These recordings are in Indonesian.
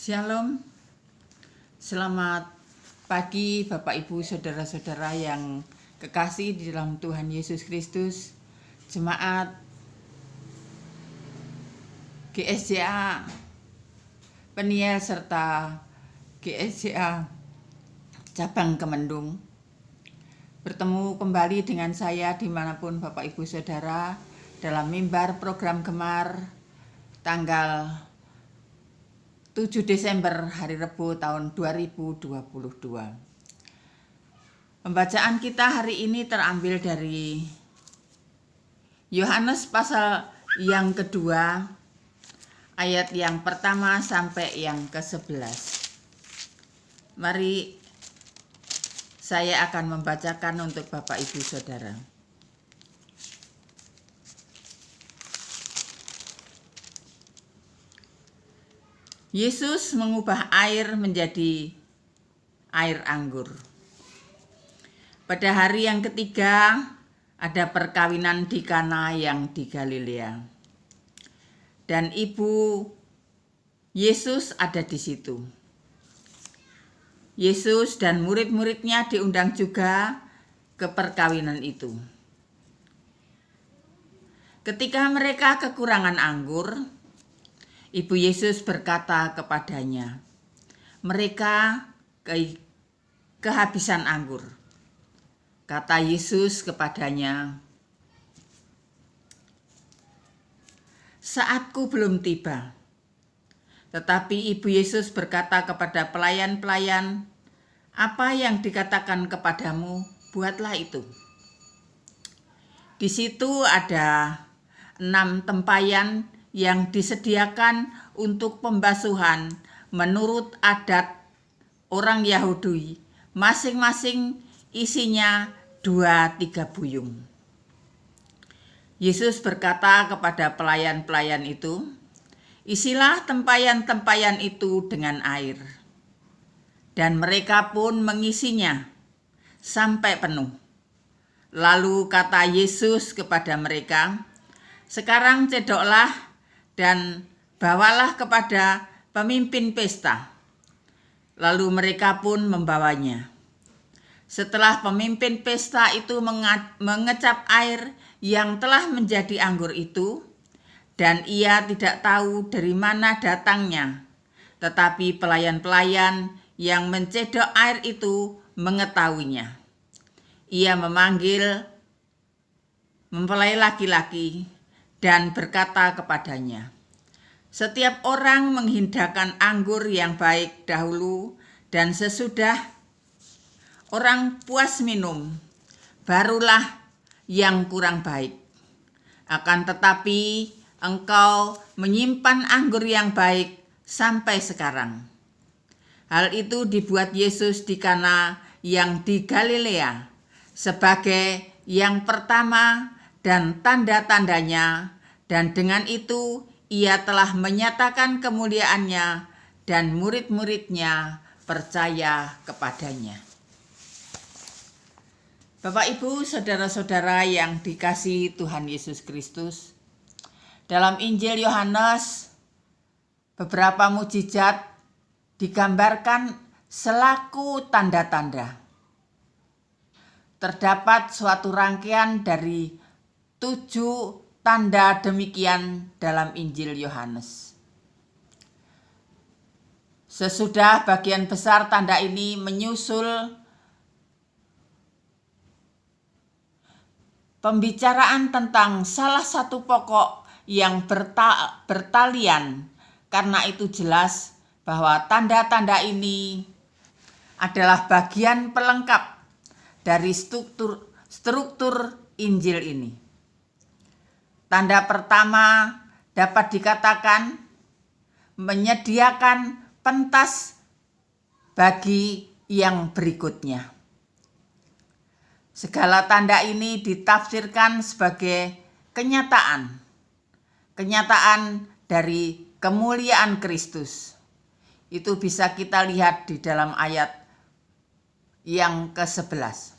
Shalom, selamat pagi Bapak Ibu Saudara-saudara yang kekasih di dalam Tuhan Yesus Kristus. Jemaat GSJA Peniel serta GSJA Cabang Kemendung bertemu kembali dengan saya dimanapun Bapak Ibu Saudara dalam mimbar program Gemar tanggal 7 Desember hari Rebu tahun 2022. Pembacaan kita hari ini terambil dari Yohanes pasal yang kedua, ayat yang pertama sampai yang ke-11. Mari saya akan membacakan untuk Bapak Ibu Saudara. Yesus mengubah air menjadi air anggur. Pada hari yang ketiga, ada perkawinan di Kana yang di Galilea. Dan ibu Yesus ada di situ. Yesus dan murid-muridnya diundang juga ke perkawinan itu. Ketika mereka kekurangan anggur, Ibu Yesus berkata kepadanya, "Mereka kehabisan anggur." Kata Yesus kepadanya, "Saatku belum tiba." Tetapi Ibu Yesus berkata kepada pelayan-pelayan, "Apa yang dikatakan kepadamu, buatlah itu." Di situ ada 6 tempayan yang disediakan untuk pembasuhan menurut adat orang Yahudi, masing-masing isinya 2-3 buyung. Yesus berkata kepada pelayan-pelayan itu, "Isilah tempayan-tempayan itu dengan air." Dan mereka pun mengisinya sampai penuh. Lalu kata Yesus kepada mereka, "Sekarang cedoklah dan bawalah kepada pemimpin pesta." Lalu mereka pun membawanya. Setelah pemimpin pesta itu mengecap air yang telah menjadi anggur itu, dan ia tidak tahu dari mana datangnya, tetapi pelayan-pelayan yang mencedok air itu mengetahuinya. Ia memanggil mempelai laki-laki dan berkata kepadanya, "Setiap orang menghindarkan anggur yang baik dahulu, dan sesudah orang puas minum, barulah yang kurang baik. Akan tetapi engkau menyimpan anggur yang baik sampai sekarang." Hal itu dibuat Yesus di Kana yang di Galilea sebagai yang pertama dan tanda-tandanya, dan dengan itu ia telah menyatakan kemuliaannya dan murid-muridnya percaya kepadanya. Bapak Ibu Saudara-saudara yang dikasihi Tuhan Yesus Kristus, dalam Injil Yohanes beberapa mukjizat digambarkan selaku tanda-tanda. Terdapat suatu rangkaian dari 7 tanda demikian dalam Injil Yohanes. Sesudah bagian besar tanda ini menyusul pembicaraan tentang salah satu pokok yang bertalian, karena itu jelas bahwa tanda-tanda ini adalah bagian pelengkap dari struktur Injil ini. Tanda pertama dapat dikatakan menyediakan pentas bagi yang berikutnya. Segala tanda ini ditafsirkan sebagai kenyataan dari kemuliaan Kristus. Itu bisa kita lihat di dalam ayat yang ke-11.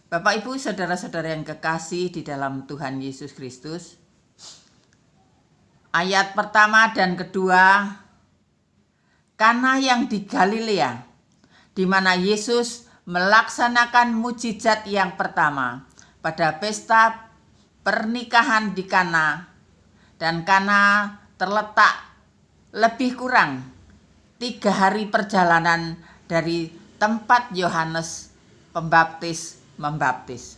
Bapak Ibu Saudara-saudara yang kekasih di dalam Tuhan Yesus Kristus, ayat pertama dan kedua Kana yang di Galilea, di mana Yesus melaksanakan mukjizat yang pertama pada pesta pernikahan di Kana, dan Kana terletak lebih kurang 3 hari perjalanan dari tempat Yohanes Pembaptis membaptis.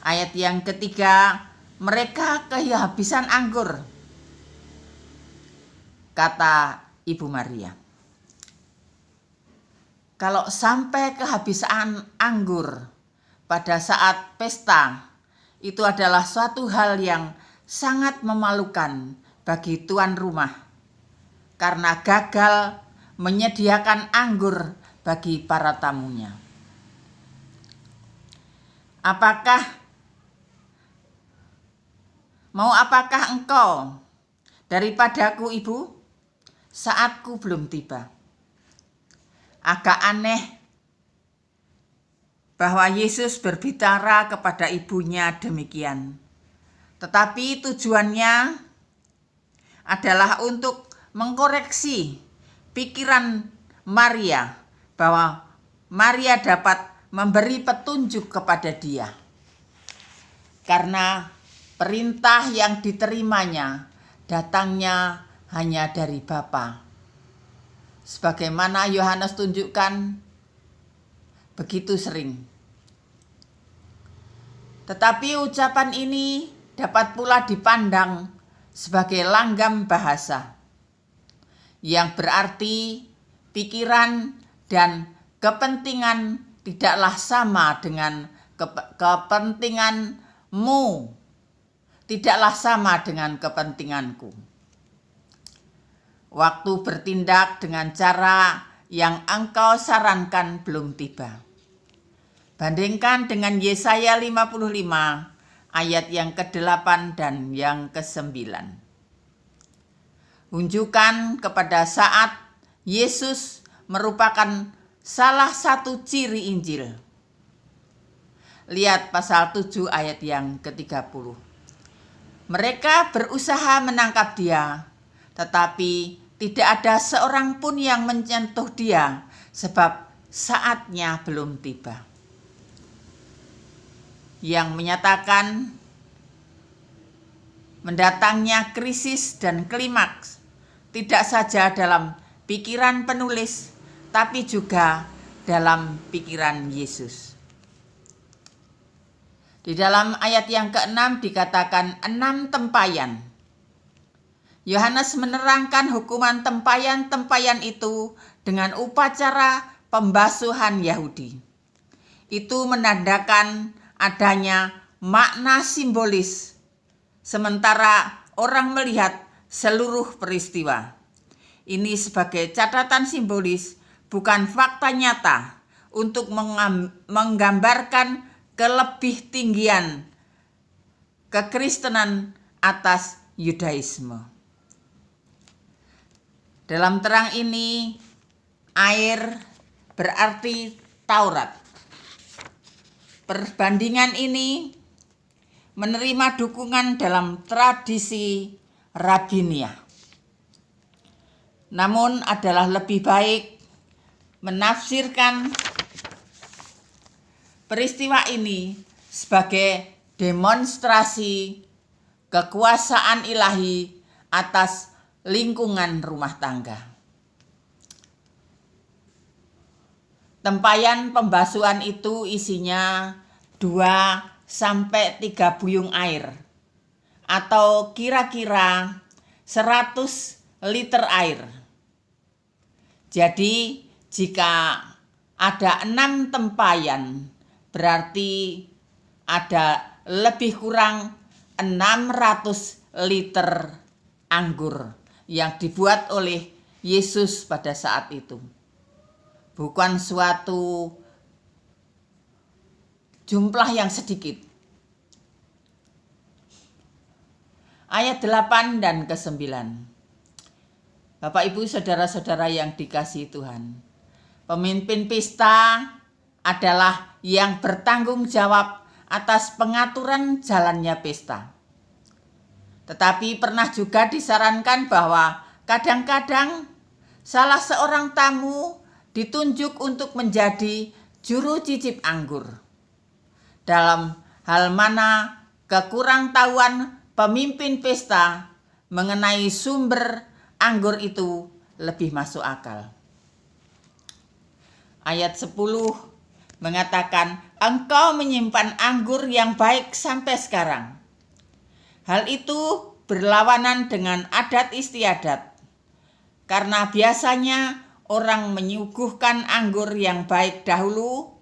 Ayat yang ketiga, mereka kehabisan anggur, kata Ibu Maria. Kalau sampai kehabisan anggur pada saat pesta, itu adalah suatu hal yang sangat memalukan bagi tuan rumah karena gagal menyediakan anggur bagi para tamunya. Apakah engkau daripadaku, Ibu? Saatku belum tiba. Agak aneh bahwa Yesus berbicara kepada ibunya demikian. Tetapi tujuannya adalah untuk mengkoreksi pikiran Maria bahwa Maria dapat memberi petunjuk kepada dia. Karena perintah yang diterimanya datangnya hanya dari Bapa. Sebagaimana Yohanes tunjukkan begitu sering. Tetapi ucapan ini dapat pula dipandang sebagai langgam bahasa yang berarti pikiran dan kepentingan tidaklah sama dengan kepentinganmu, tidaklah sama dengan kepentinganku. Waktu bertindak dengan cara yang engkau sarankan belum tiba. Bandingkan dengan Yesaya 55 ayat yang ke-8 dan yang ke-9. Unjukkan kepada saat Yesus merupakan salah satu ciri Injil. Lihat pasal 7 ayat yang ke-30. Mereka berusaha menangkap dia, tetapi tidak ada seorang pun yang menyentuh dia sebab saatnya belum tiba. Yang menyatakan mendatangnya krisis dan klimaks tidak saja dalam pikiran penulis, tapi juga dalam pikiran Yesus. Di dalam ayat yang ke-6 dikatakan 6 tempayan. Yohanes menerangkan hukuman tempayan-tempayan itu dengan upacara pembasuhan Yahudi. Itu menandakan adanya makna simbolis, sementara orang melihat seluruh peristiwa. Ini sebagai catatan simbolis, bukan fakta nyata untuk menggambarkan kelebih tinggian kekristenan atas Yudaisme. Dalam terang ini, air berarti Taurat. Perbandingan ini menerima dukungan dalam tradisi Rabbiniah. Namun adalah lebih baik menafsirkan peristiwa ini sebagai demonstrasi kekuasaan ilahi atas lingkungan rumah tangga. Tempayan pembasuhan itu isinya 2-3 buyung air atau kira-kira 100 liter air. Jadi jika ada 6 tempayan berarti ada lebih kurang 600 liter anggur yang dibuat oleh Yesus pada saat itu. Bukan suatu jumlah yang sedikit. Ayat 8 dan ke-9. Bapak, Ibu, saudara-saudara yang dikasihi Tuhan. Pemimpin pesta adalah yang bertanggung jawab atas pengaturan jalannya pesta. Tetapi pernah juga disarankan bahwa kadang-kadang salah seorang tamu ditunjuk untuk menjadi juru cicip anggur. Dalam hal mana kekurangtahuan pemimpin pesta mengenai sumber anggur itu lebih masuk akal. Ayat 10 mengatakan, engkau menyimpan anggur yang baik sampai sekarang. Hal itu berlawanan dengan adat istiadat, karena biasanya orang menyuguhkan anggur yang baik dahulu,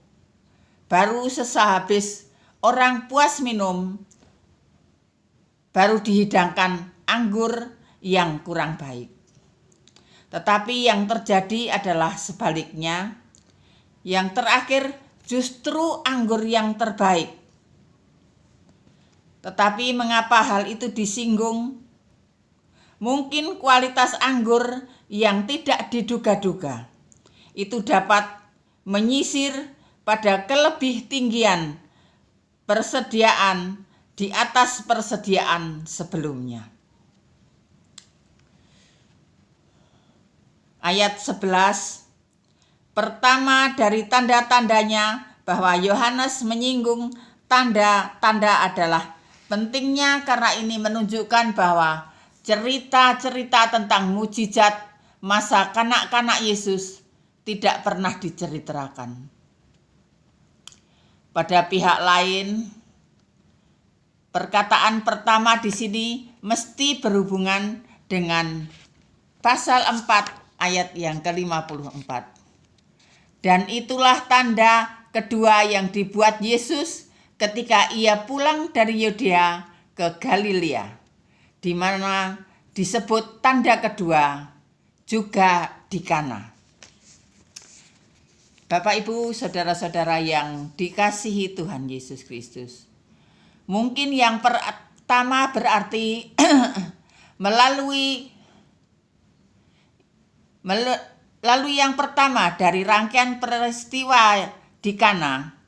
baru sehabis orang puas minum, baru dihidangkan anggur yang kurang baik. Tetapi yang terjadi adalah sebaliknya. Yang terakhir justru anggur yang terbaik. Tetapi mengapa hal itu disinggung? Mungkin kualitas anggur yang tidak diduga-duga itu dapat menyisir pada kelebih tinggian persediaan di atas persediaan sebelumnya. Ayat 11, pertama dari tanda-tandanya bahwa Yohanes menyinggung tanda-tanda adalah pentingnya, karena ini menunjukkan bahwa cerita-cerita tentang mujizat masa kanak-kanak Yesus tidak pernah diceritakan. Pada pihak lain, perkataan pertama di sini mesti berhubungan dengan pasal 4 ayat yang ke-54. Dan itulah tanda kedua yang dibuat Yesus ketika ia pulang dari Yudea ke Galilea, di mana disebut tanda kedua juga di Kana. Bapak, Ibu, saudara-saudara yang dikasihi Tuhan Yesus Kristus, mungkin yang pertama berarti melalui yang pertama dari rangkaian peristiwa di Kana.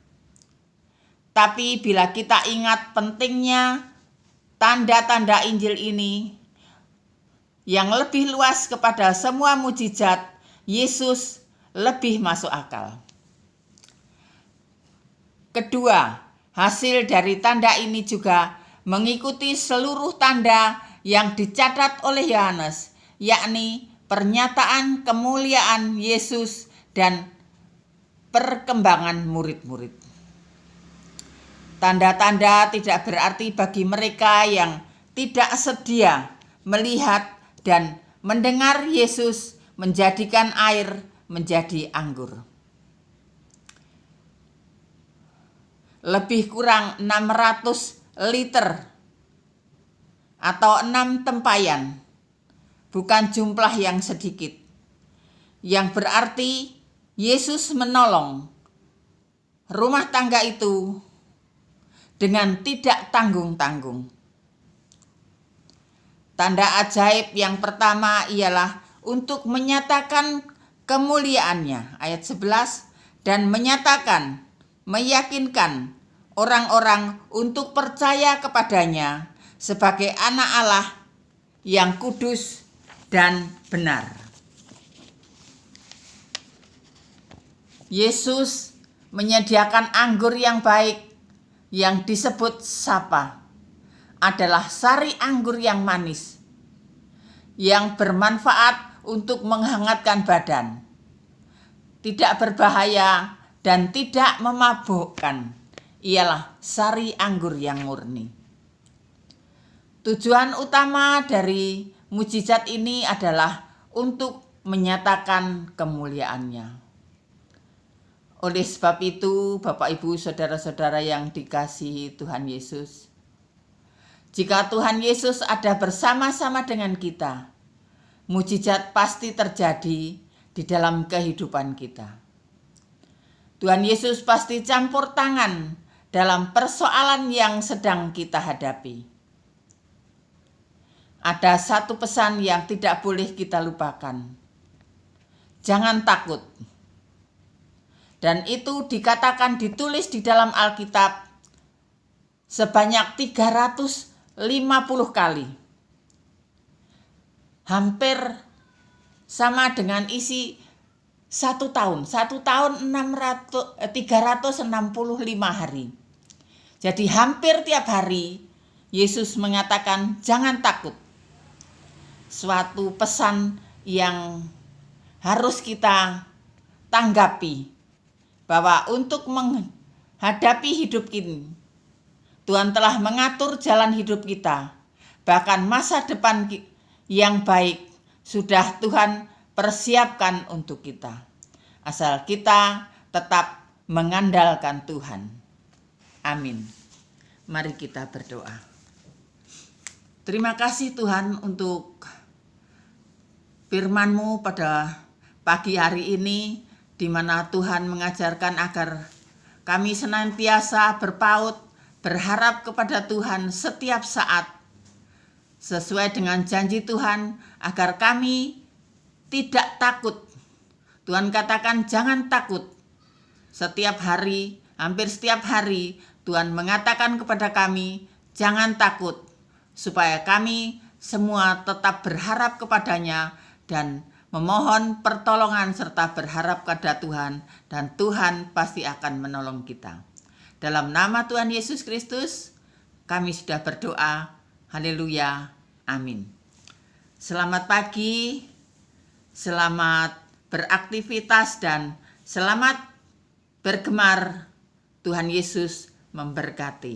Tapi bila kita ingat pentingnya tanda-tanda Injil ini yang lebih luas kepada semua mujizat Yesus, lebih masuk akal. Kedua, hasil dari tanda ini juga mengikuti seluruh tanda yang dicatat oleh Yohanes, yakni pernyataan kemuliaan Yesus dan perkembangan murid-murid. Tanda-tanda tidak berarti bagi mereka yang tidak sedia melihat dan mendengar Yesus menjadikan air menjadi anggur. Lebih kurang 600 liter atau 6 tempayan, bukan jumlah yang sedikit, yang berarti Yesus menolong rumah tangga itu dengan tidak tanggung-tanggung. Tanda ajaib yang pertama ialah untuk menyatakan kemuliaannya, ayat 11, dan meyakinkan orang-orang untuk percaya kepadanya sebagai anak Allah yang kudus dan benar. Yesus menyediakan anggur yang baik yang disebut sapa, adalah sari anggur yang manis, yang bermanfaat untuk menghangatkan badan, tidak berbahaya dan tidak memabukkan. Ialah sari anggur yang murni. Tujuan utama dari mujizat ini adalah untuk menyatakan kemuliaannya. Oleh sebab itu, Bapak, Ibu, saudara-saudara yang dikasihi Tuhan Yesus, jika Tuhan Yesus ada bersama-sama dengan kita, mujizat pasti terjadi di dalam kehidupan kita. Tuhan Yesus pasti campur tangan dalam persoalan yang sedang kita hadapi. Ada satu pesan yang tidak boleh kita lupakan. Jangan takut. Dan itu ditulis di dalam Alkitab sebanyak 350 kali. Hampir sama dengan isi 1 tahun. 365 hari. Jadi hampir tiap hari Yesus mengatakan jangan takut. Suatu pesan yang harus kita tanggapi, bahwa untuk menghadapi hidup ini, Tuhan telah mengatur jalan hidup kita. Bahkan masa depan yang baik sudah Tuhan persiapkan untuk kita. Asal kita tetap mengandalkan Tuhan. Amin. Mari kita berdoa. Terima kasih Tuhan untuk firman-Mu pada pagi hari ini, di mana Tuhan mengajarkan agar kami senantiasa berpaut, berharap kepada Tuhan setiap saat, sesuai dengan janji Tuhan, agar kami tidak takut. Tuhan katakan jangan takut. Setiap hari, hampir setiap hari, Tuhan mengatakan kepada kami, jangan takut, supaya kami semua tetap berharap kepadanya dan memohon pertolongan serta berharap pada Tuhan, dan Tuhan pasti akan menolong kita. Dalam nama Tuhan Yesus Kristus, kami sudah berdoa. Haleluya. Amin. Selamat pagi, selamat beraktivitas, dan selamat bergemar. Tuhan Yesus memberkati.